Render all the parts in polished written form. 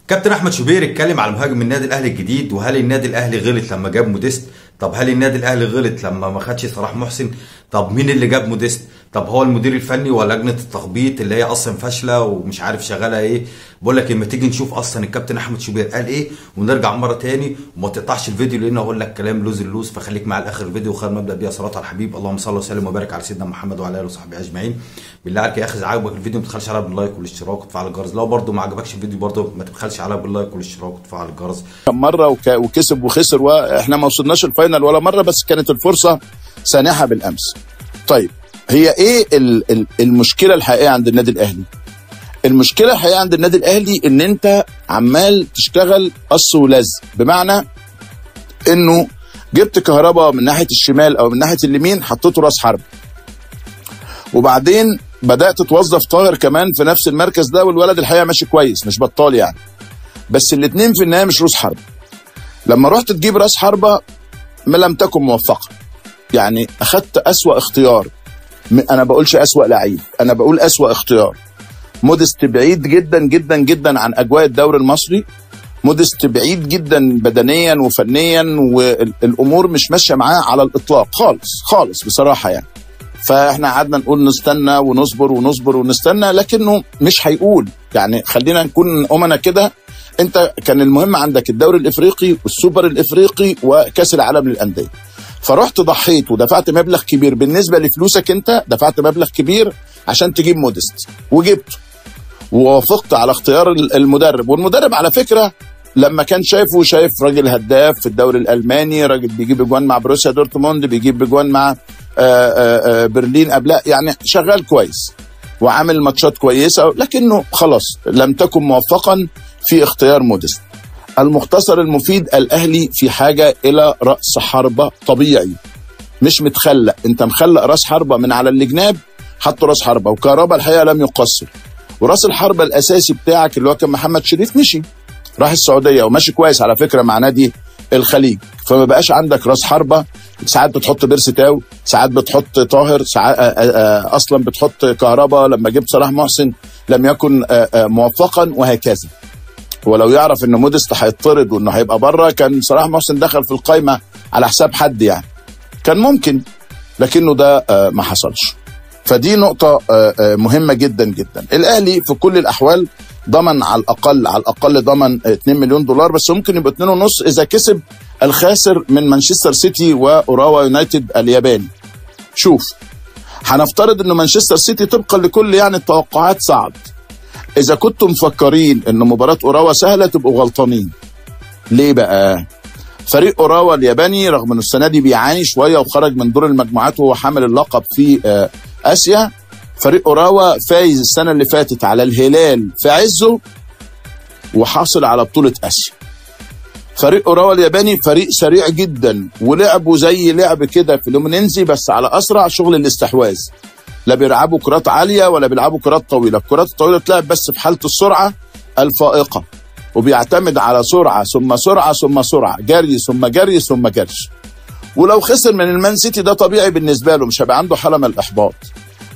كابتن احمد شوبير اتكلم على مهاجم النادي الاهلي الجديد، وهل النادي الاهلي غلط لما جاب موديست؟ طب هل النادي الاهلي غلط لما ما خدش صلاح محسن؟ طب مين اللي جاب موديست؟ طب هو المدير الفني ولا لجنه التخبيط اللي هي اصلا فاشله ومش عارف شغاله ايه؟ بقول لك اما تيجي نشوف اصلا الكابتن احمد شوبير قال ايه، ونرجع مره تاني وما تقطعش الفيديو لان اقول لك كلام لوز اللوز، فخليك معايا لاخر الفيديو. وخير مبدا بيها صلاه على الحبيب، اللهم صل وسلم وبارك على سيدنا محمد وعلى اله وصحبه اجمعين. بالله عليك يا اخي اذا عجبك الفيديو ما تبخلش عليا باللايك والاشتراك وتفعل الجرس، لو برده ما عجبكش الفيديو برده ما تبخلش عليا باللايك والاشتراك وتفعل الجرس. كم مره وكسب وخسر، واحنا ما وصلناش الفاينل ولا مره، بس كانت الفرصه سانحه بالامس. طيب هي ايه المشكله الحقيقيه عند النادي الاهلي؟ المشكله الحقيقيه عند النادي الاهلي ان انت عمال تشتغل قص ولزق، بمعنى انه جبت كهربا من ناحيه الشمال او من ناحيه اليمين حطيته راس حرب، وبعدين بدات توظف طاهر كمان في نفس المركز ده، والولد الحقيقه ماشي كويس مش بطال يعني، بس الاثنين في النهايه مش راس حرب. لما رحت تجيب راس حربه ما لم تكن موفقه، يعني اخدت اسوأ اختيار. انا بقولش اسوأ لعيب، انا بقول اسوأ اختيار. موديست بعيد جدا جدا جدا عن اجواء الدوري المصري، موديست بعيد جدا بدنيا وفنيا، والامور مش ماشيه معاه على الاطلاق خالص خالص بصراحه يعني. فاحنا قعدنا نقول نستنى ونصبر ونصبر ونستنى، لكنه مش هيقول. يعني خلينا نكون امنا كده، انت كان المهم عندك الدوري الافريقي والسوبر الافريقي وكاس العالم للانديه، فرحت ضحيت ودفعت مبلغ كبير بالنسبه لفلوسك، انت دفعت مبلغ كبير عشان تجيب موديست وجبته، ووافقت على اختيار المدرب. والمدرب على فكره لما كان شايف راجل هداف في الدوري الالماني، راجل بيجيب اجوان مع بروسيا دورتموند، بيجيب اجوان مع برلين قبلها، يعني شغال كويس وعامل ماتشات كويسه، لكنه خلاص لم تكن موفقا في اختيار موديست. المختصر المفيد، الاهلي في حاجه الى راس حربه طبيعي مش متخلق. انت مخلق راس حربه من على الجناب، حطوا راس حربه، وكهربا الحقيقه لم يقصر. وراس الحربه الاساسي بتاعك اللي هو كان محمد شريف مشي راح السعوديه وماشي كويس على فكره مع نادي الخليج، فما بقاش عندك راس حربه. ساعات بتحط بيرسي تاو، ساعات بتحط طاهر، ساعات اصلا بتحط كهربا. لما جبت صلاح محسن لم يكن موفقا، وهكذا. ولو يعرف ان موديست هيطرد وانه هيبقى بره، كان صلاح محسن دخل في القايمه على حساب حد يعني، كان ممكن، لكنه ده ما حصلش. فدي نقطه مهمه جدا جدا. الاهلي في كل الاحوال ضمن على الاقل ضمن 2 مليون دولار، بس ممكن يبقى 2.5 اذا كسب الخاسر من مانشستر سيتي واوراوا يونايتد الياباني. شوف، هنفترض انه مانشستر سيتي طبقا لكل يعني التوقعات صعد. اذا كنتم مفكرين ان مباراه اوراوا سهله تبقوا غلطانين. ليه بقى؟ فريق اوراوا الياباني رغم انه السنه دي بيعاني شويه وخرج من دور المجموعات وهو حامل اللقب في اسيا، فريق اوراوا فايز السنه اللي فاتت على الهلال في عزه وحاصل على بطوله اسيا. فريق اوراوا الياباني فريق سريع جدا، ولعبوا زي لعب كده في لومينينزي بس على اسرع، شغل الاستحواذ. لا بيلعبوا كرات عاليه ولا بيلعبوا كرات طويله، الكرات الطويله بتلعب بس في حاله السرعه الفائقه، وبيعتمد على سرعه ثم سرعه ثم سرعه، جري ثم جري ثم جري. ولو خسر من المان سيتي ده طبيعي بالنسبه له، مش هيبقى عنده حاله من الاحباط.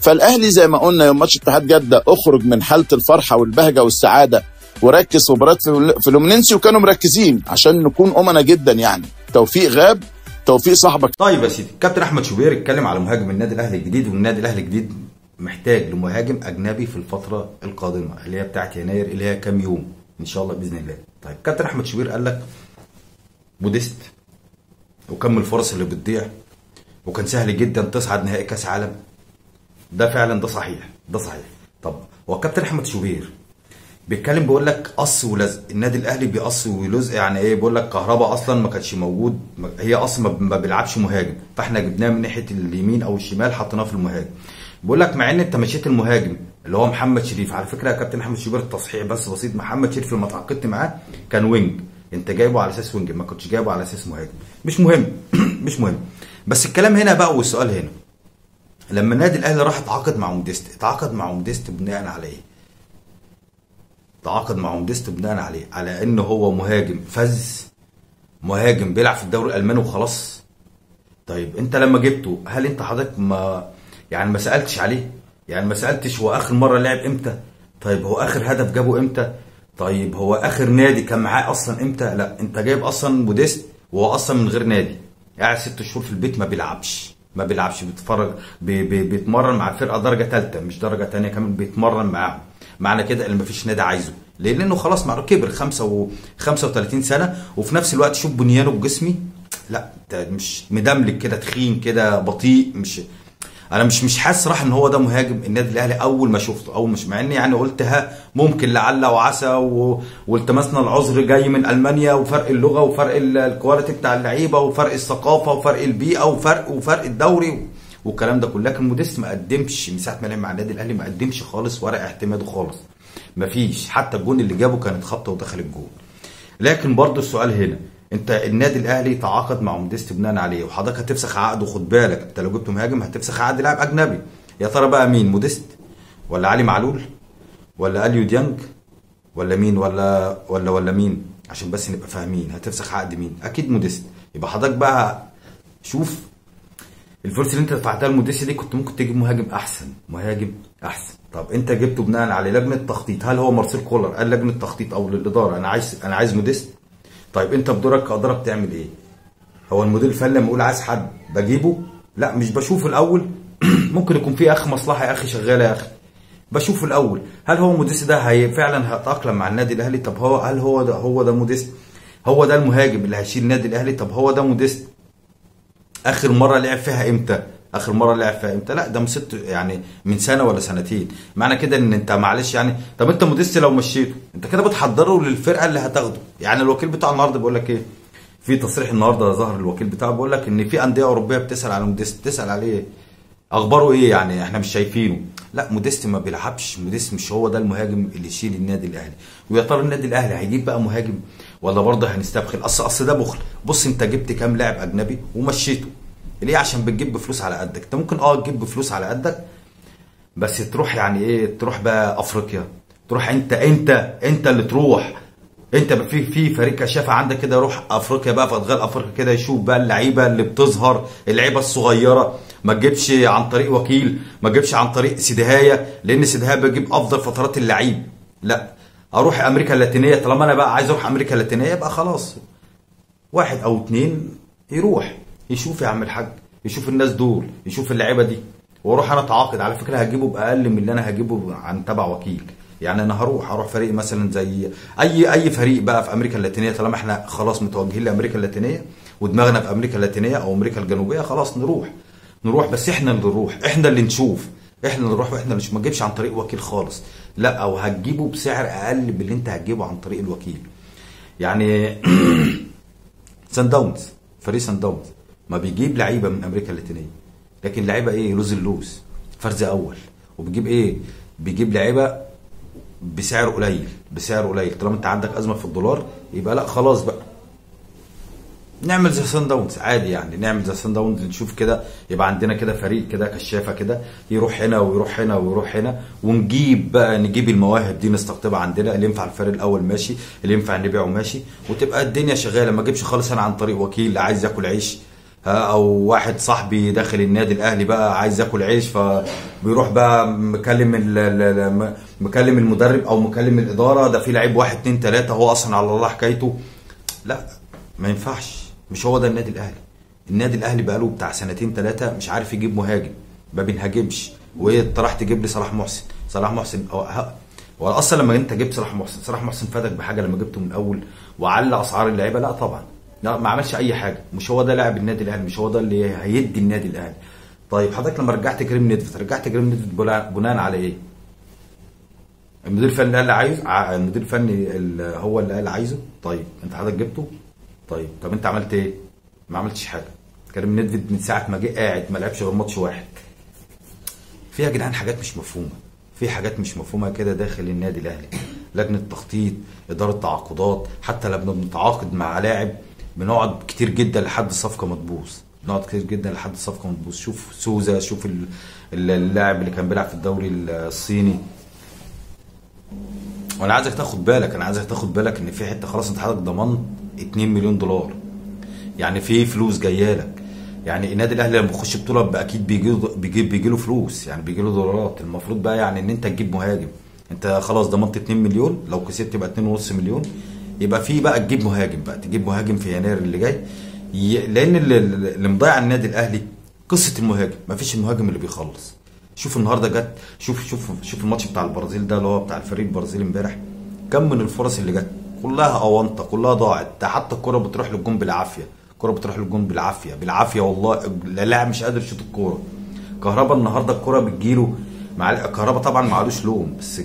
فالاهلي زي ما قلنا يوم ماتش اتحاد جده، اخرج من حاله الفرحه والبهجه والسعاده وركز في مباراه في لومينينسي، وكانوا مركزين عشان نكون امنا جدا يعني. توفيق غاب، توفيق صاحبك. طيب يا سيدي، كابتن احمد شوبير اتكلم على مهاجم النادي الاهلي الجديد، والنادي الاهلي الجديد محتاج لمهاجم اجنبي في الفتره القادمه اللي هي بتاعت يناير، اللي هي كام يوم ان شاء الله باذن الله. طيب كابتن احمد شوبير قال لك موديست وكم الفرص اللي بتضيع، وكان سهل جدا تصعد نهائي كاس عالم. ده فعلا ده صحيح، ده صحيح. طب هو كابتن احمد شوبير بيتكلم بيقول لك قص ولزق، النادي الاهلي بيقص ويلزق. يعني ايه؟ بيقول لك كهربا اصلا ما كانش موجود، هي اصلا ما بيلعبش مهاجم، فاحنا جبناه من ناحيه اليمين او الشمال حطيناه في المهاجم. بيقول لك مع ان انت مشيت المهاجم اللي هو محمد شريف، على فكره يا كابتن احمد شوبير التصحيح بس بسيط، محمد شريف لما اتعاقدت معاه كان وينج، انت جايبه على اساس وينج، ما كنتش جايبه على اساس مهاجم. مش مهم مش مهم. بس الكلام هنا بقى والسؤال هنا، لما النادي الاهلي راح اتعاقد مع موديست، اتعاقد مع موديست بناء على ايه؟ تعاقد مع موديست بناء عليه على انه هو مهاجم فز، مهاجم بيلعب في الدوري الالماني وخلاص. طيب انت لما جبته، هل انت حضرتك ما سالتش عليه؟ يعني ما سالتش هو اخر مره لعب امتى؟ طيب هو اخر هدف جابه امتى؟ طيب هو اخر نادي كان معاه اصلا امتى؟ لا انت جايب اصلا موديست وهو اصلا من غير نادي، قاعد 6 شهور في البيت ما بيلعبش بيتفرج بيتمرن مع فرقه درجه ثالثه مش درجه ثانيه كمان، بيتمرن معاهم. معنى كده ان مفيش نادي عايزه، ليه؟ لانه خلاص معروف كبر 35 سنه، وفي نفس الوقت شوف بنيانه الجسمي، لا مش مدملك كده، تخين كده، بطيء. انا مش حاسس صراحه ان هو ده مهاجم النادي الاهلي اول ما شفته، اول مش مع اني يعني قلت ممكن لعل وعسى والتمسنا العذر جاي من المانيا، وفرق اللغه وفرق الكواليتي بتاع اللعيبه وفرق الثقافه وفرق البيئه وفرق الدوري والكلام ده كله. لكن موديست ما قدمش من ساعه ما لعب مع النادي الاهلي، ما قدمش خالص ورق اعتماده خالص، ما فيش. حتى الجون اللي جابه كانت خبطه ودخل الجون. لكن برضه السؤال هنا، انت النادي الاهلي تعاقد مع موديست بناء عليه، وحضرتك هتفسخ عقده. خد بالك انت لو جبت مهاجم هتفسخ عقد لاعب اجنبي. يا ترى بقى مين؟ موديست ولا علي معلول ولا اليو ديانج ولا مين ولا مين؟ عشان بس نبقى فاهمين هتفسخ عقد مين. اكيد موديست. يبقى حضرتك بقى شوف الفلوس اللي انت دفعتها لموديست دي كنت ممكن تجيب مهاجم احسن. طب انت جبته بناء على لجنه تخطيط. هل هو مارسيل كولر قال لجنه تخطيط او للاداره انا عايز موديست؟ طيب انت بدورك كاداره بتعمل ايه؟ هو المدير الفني لما يقول عايز حد بجيبه؟ لا مش بشوف الاول ممكن يكون في مصلحه يا اخي شغاله يا اخي. بشوف الاول هل هو موديست ده فعلا هيتاقلم مع النادي الاهلي؟ طب هل هو ده موديست؟ هو ده المهاجم اللي هيشيل النادي الاهلي؟ طب هو ده موديست؟ اخر مره لعب فيها امتى؟ لا ده يعني من سنه ولا سنتين. معنى كده ان انت معلش يعني، طب انت موديست لو مشيته انت كده بتحضره للفرقه اللي هتاخده. يعني الوكيل بتاع النهارده بيقول لك ايه؟ في تصريح النهارده ظهر الوكيل بتاعه بيقول لك ان في انديه اوروبيه بتسال على موديست. بتسال عليه ايه؟ اخباره ايه يعني؟ احنا مش شايفينه. لا موديست ما بيلعبش، موديست مش هو ده المهاجم اللي يشيل النادي الاهلي. ويا ترى النادي الاهلي هيجيب بقى مهاجم ولا برضه هنستبخل؟ اصل ده بخل. بص انت جبت كام لاعب اجنبي ومشيته ليه؟ عشان بتجيب بفلوس على قدك. انت ممكن تجيب بفلوس على قدك، بس تروح يعني ايه؟ تروح بقى افريقيا، تروح انت اللي تروح. انت في فريق كشافه عندك كده، روح افريقيا بقى، في ادغال افريقيا كده، يشوف بقى اللعيبه اللي بتظهر، اللعيبه الصغيره. ما تجيبش عن طريق وكيل، ما تجيبش عن طريق سيدهايه، لان سيدهايه بيجيب افضل فترات اللعيب. لا اروح امريكا اللاتينيه. طالما انا بقى عايز اروح امريكا اللاتينيه يبقى خلاص 1 أو 2 يروح يشوف يا عم الحاج، يشوف الناس دول، يشوف اللعيبه دي، واروح انا اتعاقد. على فكره هجيبه باقل من اللي انا هجيبه عن تبع وكيل. يعني انا هروح فريق مثلا زي اي فريق بقى في امريكا اللاتينيه. طالما احنا خلاص متوجهين لامريكا اللاتينيه ودماغنا في امريكا اللاتينيه او امريكا الجنوبيه، خلاص نروح بس احنا اللي نروح، احنا اللي نشوف، احنا اللي نروح، واحنا اللي ما تجيبش عن طريق وكيل خالص. لا او هتجيبه بسعر اقل من اللي انت هتجيبه عن طريق الوكيل. يعني فريق سان داونز ما بيجيب لعيبه من امريكا اللاتينيه، لكن لعيبه ايه؟ لوز فرز اول. وبيجيب ايه؟ بيجيب لعيبه بسعر قليل. طالما انت عندك ازمه في الدولار يبقى لا خلاص بقى نعمل زي سان داونز عادي. يعني نعمل زي سان داونز، نشوف كده يبقى عندنا كده فريق كده كشافه كده، يروح هنا ويروح هنا ونجيب المواهب دي نستقطبها عندنا. اللي ينفع الفريق الاول ماشي، اللي ينفع نبيعه ماشي، وتبقى الدنيا شغاله. ما اجيبش خالص انا عن طريق وكيل عايز ياكل عيش، او واحد صاحبي داخل النادي الاهلي بقى عايز ياكل عيش، فبيروح بقى مكلم المدرب او مكلم الاداره، ده في لعيب 1 2 3 هو اصلا على الله حكايته. لا ما ينفعش، مش هو ده النادي الاهلي. النادي الاهلي بقى له بتاع 2 3 مش عارف يجيب مهاجم، ما بينهاجمش. وانت راح تجيب لي صلاح محسن هو اصلا لما انت جبت صلاح محسن فادك بحاجه لما جبته من الاول وعلى اسعار اللعيبه؟ لا طبعا، لا ما عملش اي حاجه. مش هو ده لاعب النادي الاهلي، مش هو ده اللي هيدي النادي الاهلي. طيب حضرتك لما رجعت كريم نيدفيد بناء على ايه؟ المدير الفني قال المدير الفني هو اللي قال عايزه. طيب انت حضرتك جبته؟ طب انت عملت ايه؟ ما عملتش حاجه. كريم نيدفيد من ساعه ما جه قاعد ما لعبش غير ماتش واحد. في يا جدعان حاجات مش مفهومه، في حاجات مش مفهومه كده داخل النادي الاهلي. لجنه تخطيط، اداره تعاقدات، حتى لما بنتعاقد مع لاعب بنقعد كتير جدا لحد الصفقه ما تبوظ. شوف سوزا، شوف اللاعب اللي كان بيلعب في الدوري الصيني. وانا عايزك تاخد بالك ان في حته خلاص انت حضرتك ضمان 2 مليون دولار، يعني في فلوس جايه لك. يعني النادي الاهلي لما بيخش بطوله اكيد بيجي له فلوس، يعني بيجي له دولارات. المفروض بقى يعني ان انت تجيب مهاجم. انت خلاص ضمنت 2 مليون، لو كسبت يبقى 2.5 مليون. يبقى في بقى تجيب مهاجم بقى، تجيب مهاجم في يناير اللي جاي. لان اللي مضيع النادي الاهلي قصه المهاجم، مفيش المهاجم اللي بيخلص. شوف النهارده جت، شوف الماتش بتاع البرازيل ده اللي هو بتاع الفريق البرازيلي امبارح، كم من الفرص اللي جت كلها اونطه، كلها ضاعت. ده حتى الكره بتروح للجون بالعافيه، الكره بتروح للجون بالعافيه والله. اللاعب مش قادر يشوط الكوره. كهربا النهارده الكوره بتجيله، مع كهربا طبعا ما عادوش لوم، بس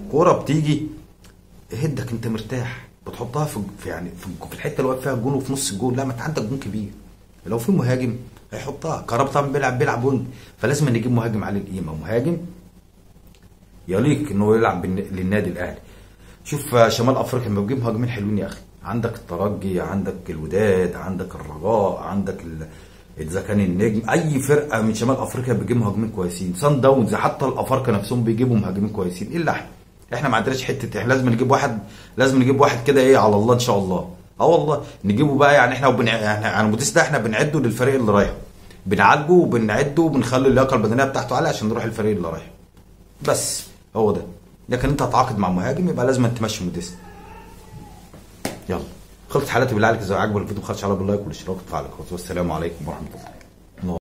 الكوره بتيجي هدك انت مرتاح، بتحطها في يعني في الحته اللي واقف فيها الجون وفي نص الجون. لا، ما انت عندك جون كبير، لو في مهاجم هيحطها. كهربا طبعا بيلعب وينج، فلازم نجيب مهاجم عليه القيمه، مهاجم يليق انه يلعب للنادي الاهلي. شوف شمال افريقيا لما بتجيب مهاجمين حلوين يا اخي، عندك الترجي، عندك الوداد، عندك الرجاء، عندك اذا كان النجم، اي فرقه من شمال افريقيا بتجيب مهاجمين كويسين. سان داونز، حتى الافارقه نفسهم بيجيبوا مهاجمين كويسين. الا احنا ما عندناش حته، احنا لازم نجيب واحد كده ايه على الله ان شاء الله. والله نجيبه بقى، يعني احنا يعني المدرس ده احنا بنعده للفريق اللي رايح، بنعالجه وبنعده وبنخلي اللياقه البدنيه بتاعته عاليه عشان نروح الفريق اللي رايح. بس هو ده. لكن انت هتعاقد مع مهاجم يبقى لازم تمشي مدرس. يلا خلصت حالاتي بالله عليك. اذا عجبك الفيديو ما تخليش على باللايك والاشتراك وتفعل الجرس، والسلام عليكم ورحمه الله.